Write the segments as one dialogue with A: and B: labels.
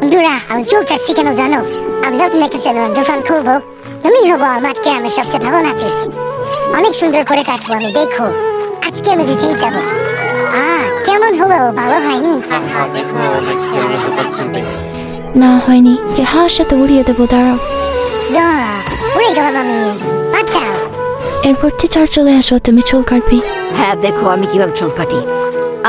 A: বন্ধুরা, আমি চুল কাটছি কেন জানো? আমি নতুন একটা সেলুন দোকান খুলবো। তুমি হবো আমার গ্রামের সবচেয়ে ভালো নাপিত। অনেক সুন্দর করে কাটবো আমি, দেখো। আজকে আমি দিতেই যাবো। কেমন হলো? ভালো হয়নি?
B: না হয়নি, এ হাঁস সাথে উড়িয়ে দেবো, দাঁড়াও।
A: না, উড়ে গেলাম আমি। আচ্ছা,
B: এরপর টিচার চলে আসো, তুমি চুল কাটবি।
C: হ্যাঁ, দেখো আমি কিভাবে চুল কাটি।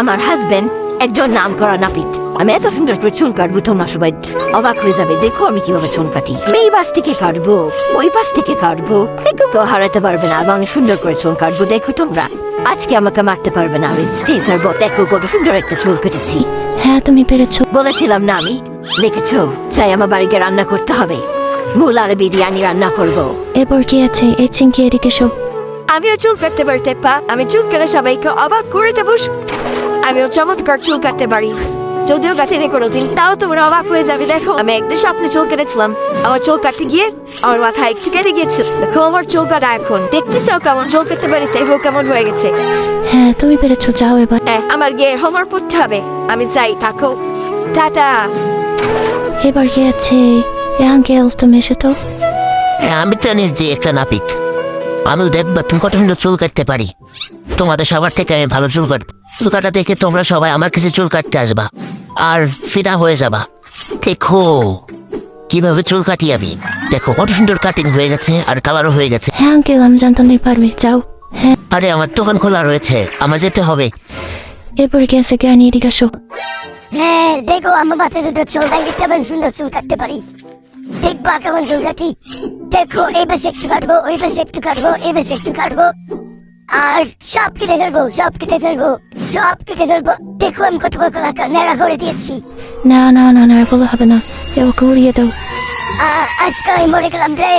C: আমার হাজবেন্ড একজন নাম করা নাপিত। আমি এত সুন্দর করে চুল কাটবো, তোমরা সবাই অবাক হয়ে যাবে। দেখো আমি কিভাবে চুল কাটি। এই পাশ থেকে কাটবো, ওই পাশ থেকে কাটবো, কেউ হারাতে পারবে না। আমি অনেক সুন্দর করে চুল কাটবো, দেখো তোমরা। আজকে আমাকে মারতে পারবে না। আমি স্টেজের বউ, দেখো কত সুন্দর একটা চুল কেটেছি।
B: হ্যাঁ, তুমি পেরেছো।
C: বলেছিলাম না আমি? দেখেছো? চাই আমার বাড়িতে রান্না করতে হবে। মুলার বিরিয়ানি রান্না করবো।
B: এরপর কি আছে? এই চিংকি এদিকে এসো।
C: আমিও চুল কাটতে পারতে পা। আমি চুল কেটে সবাইকে অবাক করে দেবো। আমিও চমৎকার চুল কাটতে পারি, যদিও কাটিনি কোনোদিন। তাও তোমরা অবাক হয়ে যাবে। দেখো আমি একদিন স্বপ্নে চুল কেটেছিলাম। আমার চুল কাটতে গিয়ে আমার মাথায় একটু কেটে গিয়েছিল। দেখো আমার চুল কাটা এখন। দেখতে চাও কেমন চুল কাটতে পারি? দেখো কেমন হয়ে গেছে।
B: হ্যাঁ, তুমি পেরেছো, যাও এবার।
C: হ্যাঁ, আমার গিয়ে হোমওয়ার্ক পড়তে হবে। আমি চাই থাকো। টাটা।
B: এবার কি আছে? আঙ্কেল, তুমি এসো তো।
D: আমি তো নিজে একটা নাপিত। আমিও দেখবো তুমি কত সুন্দর চুল কাটতে পারি। তোমাদের সবার থেকে আমি ভালো চুল কাটবো। চুল কাটা দেখে তোমরা সবাই আমার কাছে চুল কাটতে আসবা আর ফিদা হয়ে যাবা। দেখো কিভাবে চুল কাটি আমি। দেখো কত সুন্দর কাটিং হয়ে গেছে আর কালারও হয়ে গেছে।
B: হ্যাঁ আঙ্কেল, আমি জানতাম তুমি পারবে, যাও। হ্যাঁ,
D: আরে আমার দোকান খোলা রয়েছে, আমার যেতে হবে।
B: এরপর কি আছে? জ্ঞানী, এদিকে আসো।
A: হ্যাঁ দেখো, আমার বাচ্চা দুটো চুল কাটতে কেমন সুন্দর চুল কাটতে পারি। দেখবা কেমন চুল কাটি। দেখো, এই পাশে একটু কাটবো, ওই পাশে একটু কাটবো, এই পাশে একটু কাটবো, আর সব কেটে ফেলবো, সব কেটে ফেলবো, সব কেটে ফেলবো। দেখো আমি কত বড় নেড়া করে দিয়েছি।
B: না না না না, বলো হবে না, ওকে উড়িয়ে দাও।
A: আজকে আমি মরে গেলাম রে।